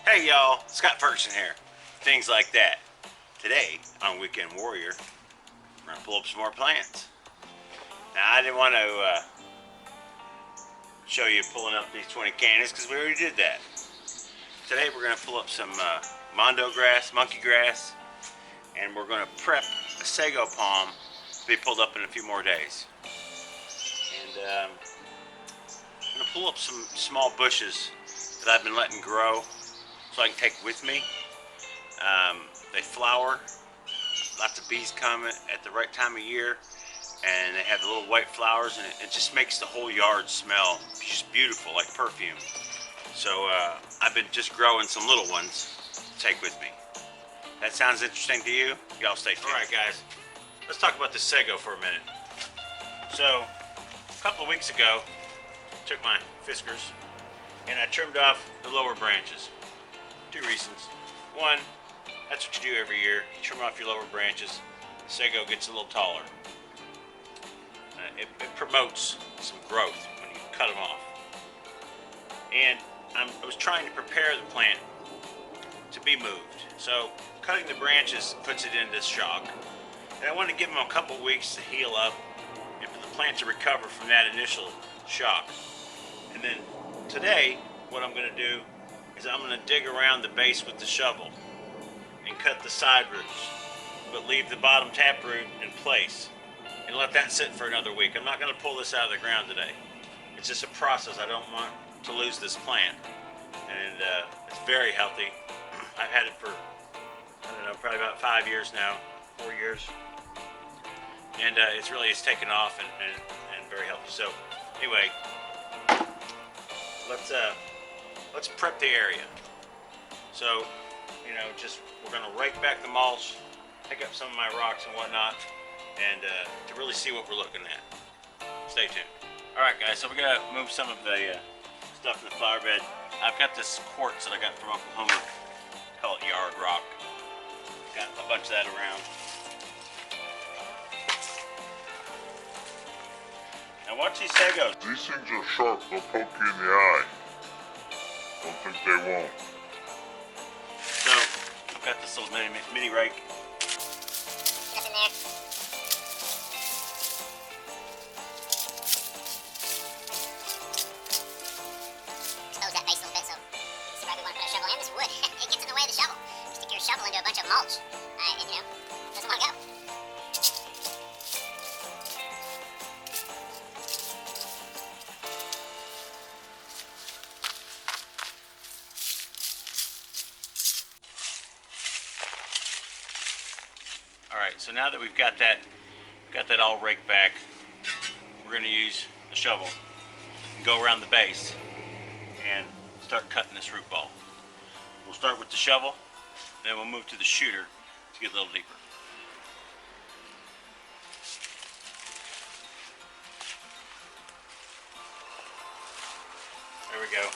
Hey y'all, Scott Ferguson here. Things like that. Today on Weekend Warrior, we're gonna pull up some more plants. Now I didn't want to show you pulling up these 20 cannons because we already did that. Today we're gonna pull up some Mondo grass, monkey grass, and we're gonna prep a Sago palm to be pulled up in a few more days. And I'm gonna pull up some small bushes that I've been letting grow so I can take with me. They flower, lots of bees come at the right time of year, and they have the little white flowers, and it just makes the whole yard smell just beautiful, like perfume. So I've been just growing some little ones to take with me. That sounds interesting to you? Y'all stay tuned. Alright guys, let's talk about this Sago for a minute. So, a couple of weeks ago, I took my Fiskars and I trimmed off the lower branches. Two reasons. One, that's what you do every year. You trim off your lower branches, the Sago gets a little taller. It promotes some growth when you cut them off. And I was trying to prepare the plant to be moved. So cutting the branches puts it into shock. And I want to give them a couple weeks to heal up and for the plant to recover from that initial shock. And then today, what I'm going to do is I'm going to dig around the base with the shovel and cut the side roots, but leave the bottom taproot in place and let that sit for another week. I'm not going to pull this out of the ground today. It's just a process. I don't want to lose this plant, and it's very healthy. I've had it for, I don't know, probably about 5 years now, 4 years, and it's taken off and very healthy. So anyway, let's prep the area. So, we're gonna rake back the mulch, pick up some of my rocks and whatnot, and to really see what we're looking at. Stay tuned. All right, guys. So we're gonna move some of the stuff in the flower bed. I've got this quartz that I got from Oklahoma. Call it yard rock. Got a bunch of that around. Now watch these Sagos. These things are sharp, they'll poke you in the eye. Don't think they won't. So, I've got this little mini rake. Stuff in there. Expose that base a little bit, so this is where we want to put a shovel in. This wood, it gets in the way of the shovel. You stick your shovel into a bunch of mulch, and it doesn't want to go. Alright, so now that we've got that all raked back, we're going to use the shovel and go around the base and start cutting this root ball. We'll start with the shovel, then we'll move to the shooter to get a little deeper. There we go.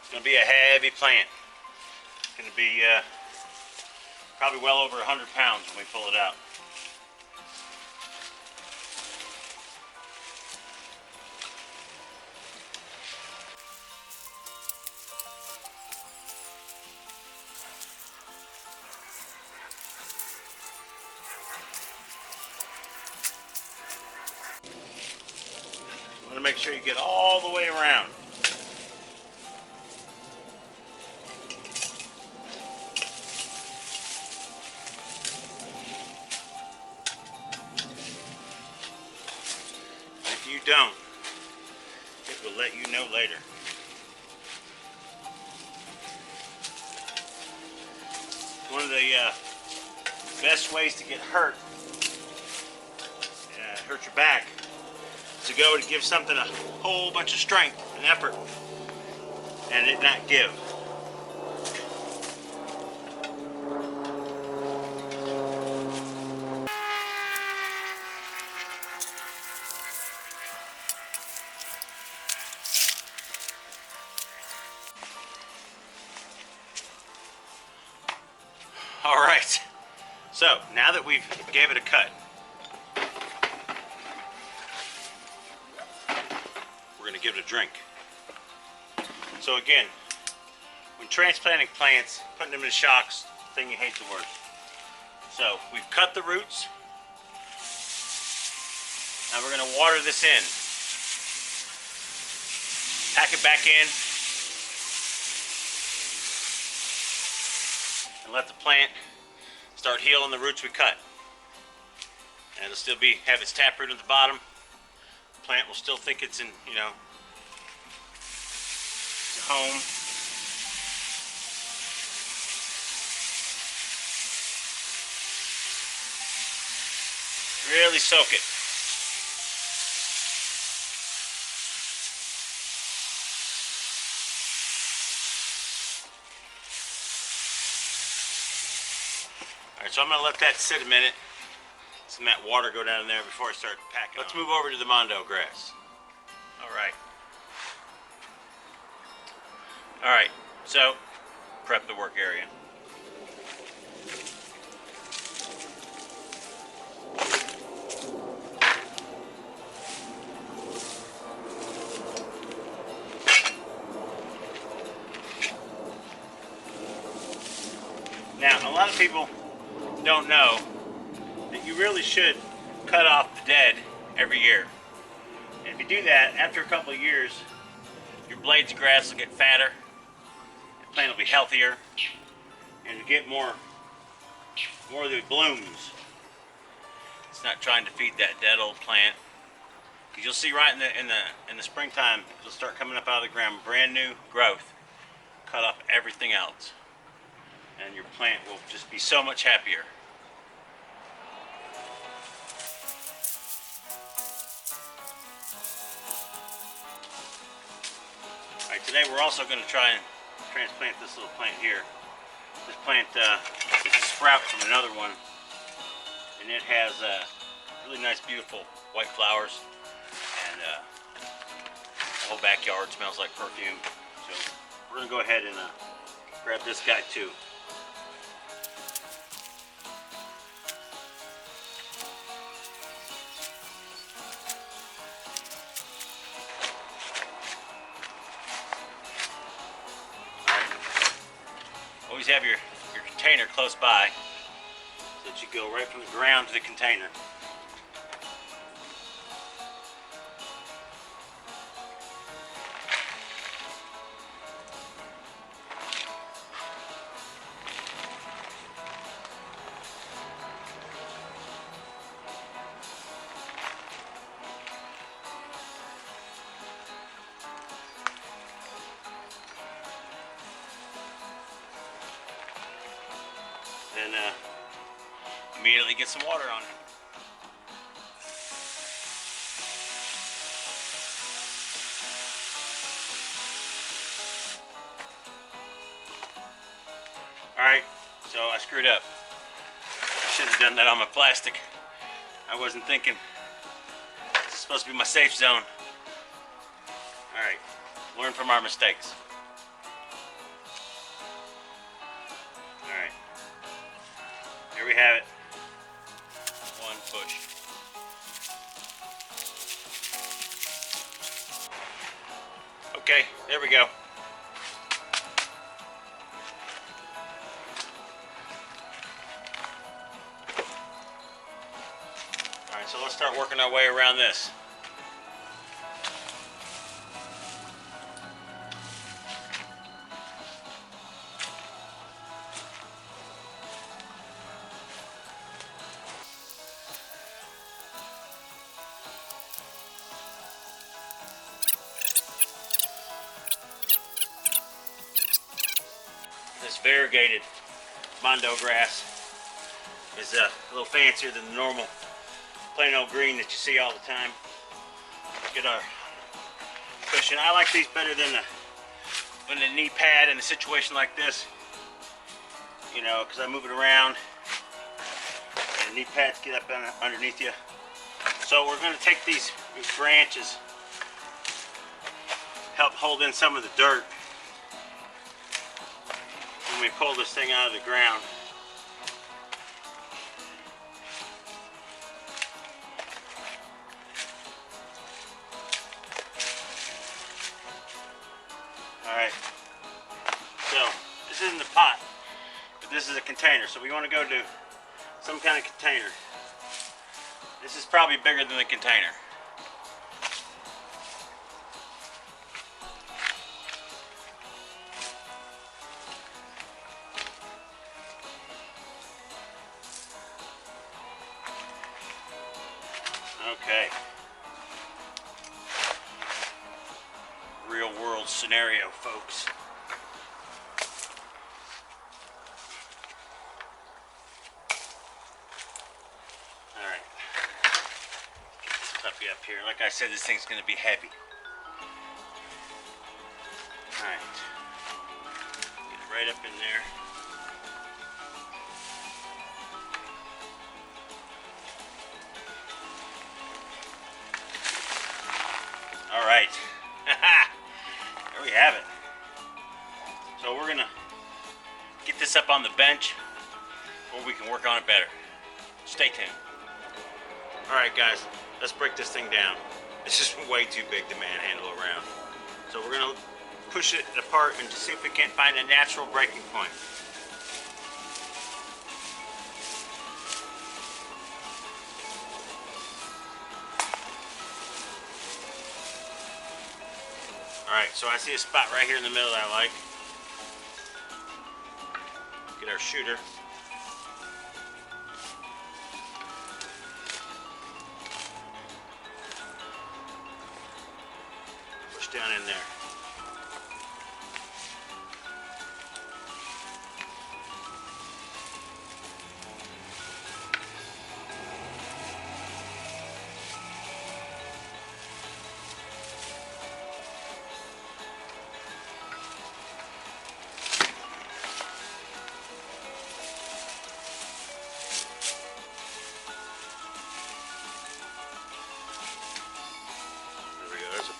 It's going to be a heavy plant. It's going to be probably well over 100 pounds when we pull it out. You want to make sure you get all the way around. If you don't, it will let you know later. One of the best ways to get hurt your back is to go to give something a whole bunch of strength and effort and it not give. All right, so now that we've gave it a cut, we're gonna give it a drink. So again, when transplanting plants, putting them in shocks, the thing you hate the worst. So we've cut the roots. Now we're going to water this in. Pack it back in. And let the plant start healing the roots we cut. And it'll still have its taproot at the bottom. The plant will still think it's in, it's a home. Really soak it. Alright, so I'm going to let that sit a minute. Some of that water go down in there before I start packing. Let's move over to the Mondo grass. Alright, so prep the work area. Now, a lot of people don't know that you really should cut off the dead every year. And if you do that, after a couple of years, your blades of grass will get fatter, the plant will be healthier, and you get more of the blooms. It's not trying to feed that dead old plant. Because you'll see right in the springtime, it'll start coming up out of the ground, brand new growth. Cut off everything else. And your plant will just be so much happier. Alright, today we're also going to try and transplant this little plant here. This plant is a sprout from another one, and it has really nice, beautiful white flowers, and the whole backyard smells like perfume. So we're going to go ahead and grab this guy too. Always have your container close by so that you go right from the ground to the container. Then immediately get some water on it. Alright, so I screwed up. I should have done that on my plastic. I wasn't thinking. This is supposed to be my safe zone. Alright, learn from our mistakes. Alright. There we have it. One push. Okay, there we go. Alright, so let's start working our way around this. This variegated Mondo grass is a little fancier than the normal plain old green that you see all the time. Get our cushion. I like these better than the knee pad in a situation like this. You know, because I move it around and knee pads get up underneath you. So we're going to take these branches, help hold in some of the dirt when we pull this thing out of the ground. Alright, this is a container, so we want to go to some kind of container. This is probably bigger than the container. Okay. Real world scenario, folks. Alright. Get this puppy up here. Like I said, this thing's going to be heavy. Alright. Get it right up in there. Alright. There we have it. So we're gonna get this up on the bench where we can work on it better. Stay tuned. Alright guys, let's break this thing down. This is way too big to manhandle around. So we're gonna push it apart and see if we can't find a natural breaking point. Alright, so I see a spot right here in the middle that I like. Get our shooter. Push down in there.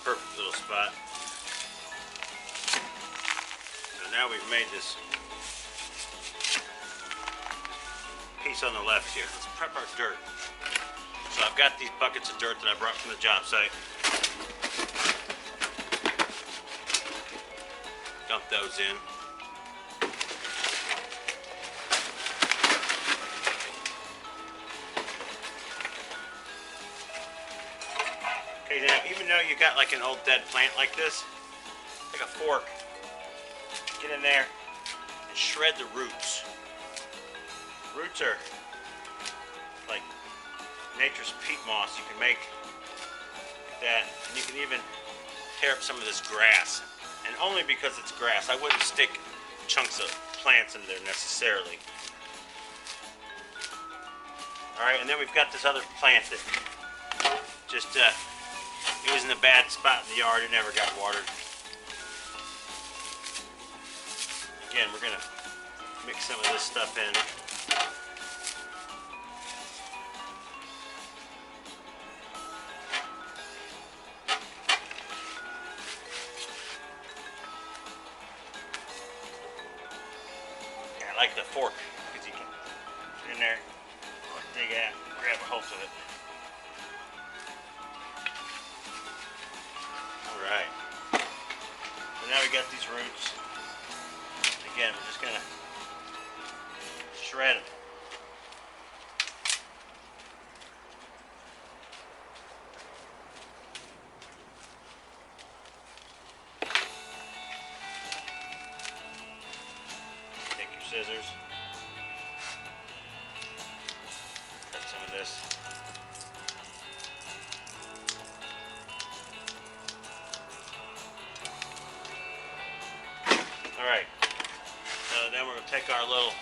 Perfect little spot. So now we've made this piece on the left here. Let's prep our dirt. So I've got these buckets of dirt that I brought from the job site. Dump those in. Okay, now even though you got like an old dead plant like this, take a fork, get in there, and shred the roots. Roots are like nature's peat moss. You can make that, and you can even tear up some of this grass. And only because it's grass. I wouldn't stick chunks of plants in there necessarily. Alright, and then we've got this other plant that just it was in a bad spot in the yard. It never got watered. Again, we're gonna mix some of this stuff in. Yeah, I like the fork because you can get in there, dig at, grab a hold of it. Alright, so now we got these roots. Again, we're just gonna shred them. Take your scissors, cut some of this. Alright, so then we're going to take our little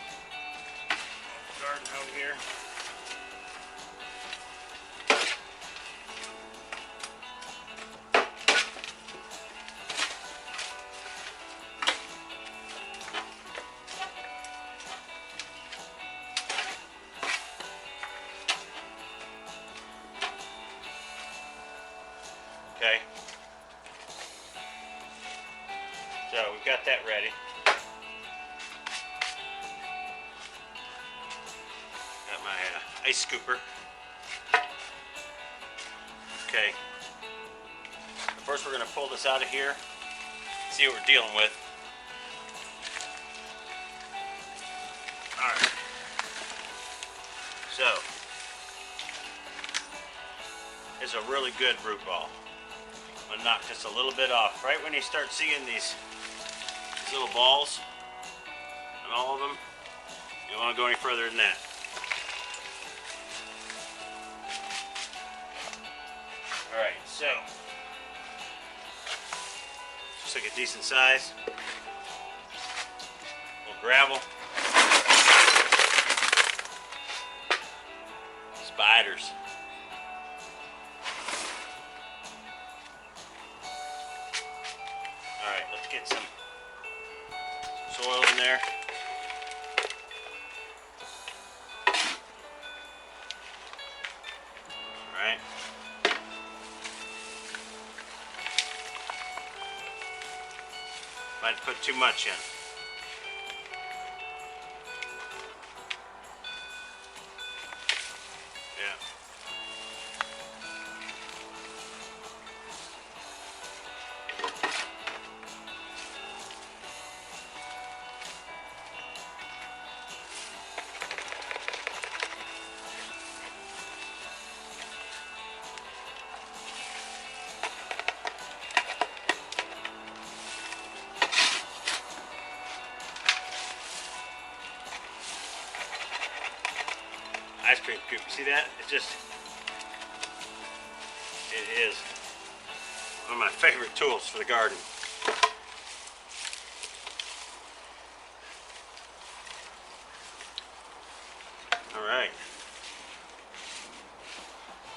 garden hoe here. Okay. So we've got that ready. Got my ice scooper. Okay. First we're going to pull this out of here. See what we're dealing with. So, it's a really good root ball. I'm gonna knock just a little bit off. Right when you start seeing these little balls and all of them, you don't want to go any further than that. Alright, so looks like a decent size. A little gravel. Spiders. Alright, let's get some soil in there. Alright. Might put too much in. Yeah. Ice cream scoop, see that? It is one of my favorite tools for the garden. All right.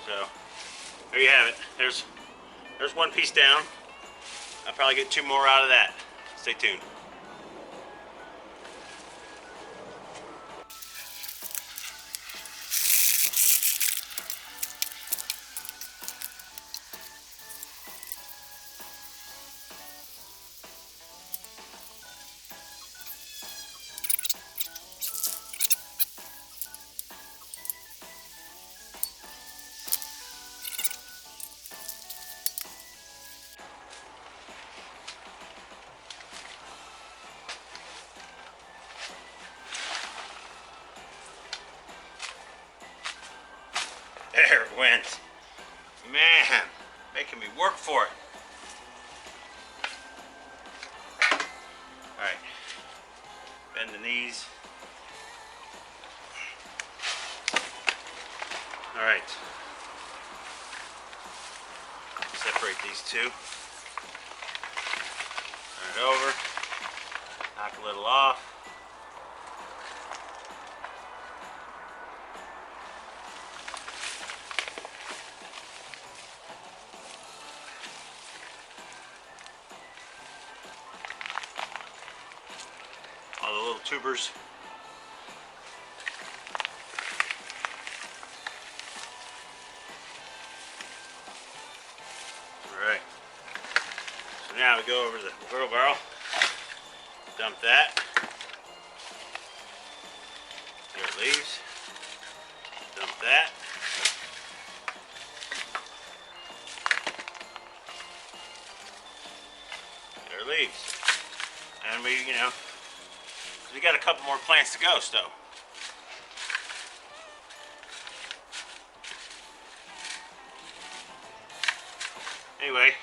So there you have it. There's one piece down. I'll probably get 2 more out of that. Stay tuned. There it went. Man, making me work for it. Alright. Bend the knees. Alright. Separate these two. Turn it over. Knock a little off. All the little tubers. Alright. So now we go over to the wheelbarrow. Dump that. There it leaves. Dump that. There it leaves. And we got a couple more plants to go still. Anyway,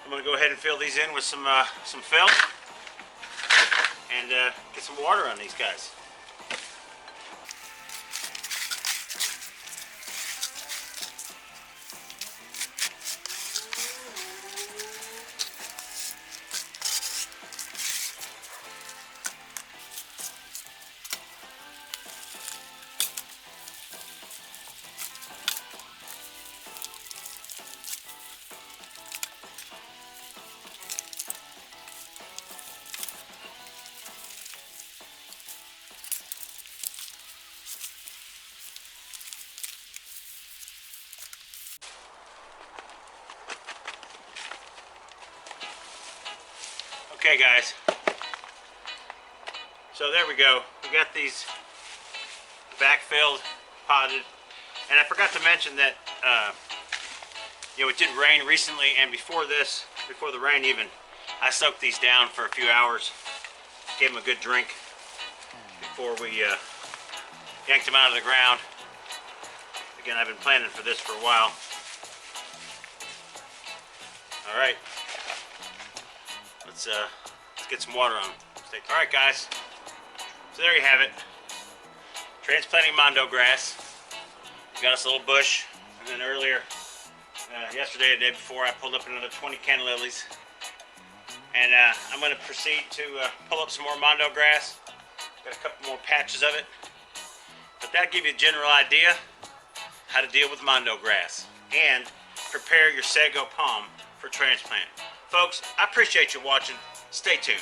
I'm gonna go ahead and fill these in with some fill and get some water on these guys. Okay guys, so there we go. We got these backfilled, potted, and I forgot to mention that it did rain recently, and before the rain even, I soaked these down for a few hours, gave them a good drink before we yanked them out of the ground. Again, I've been planning for this for a while. All right, let's get some water on them. All right, guys. So there you have it. Transplanting Mondo grass. We got us a little bush, and then earlier, yesterday, the day before, I pulled up another 20 canna lilies. And I'm going to proceed to pull up some more Mondo grass. Got a couple more patches of it. But that'll give you a general idea how to deal with Mondo grass and prepare your Sago palm for transplant. Folks, I appreciate you watching. Stay tuned.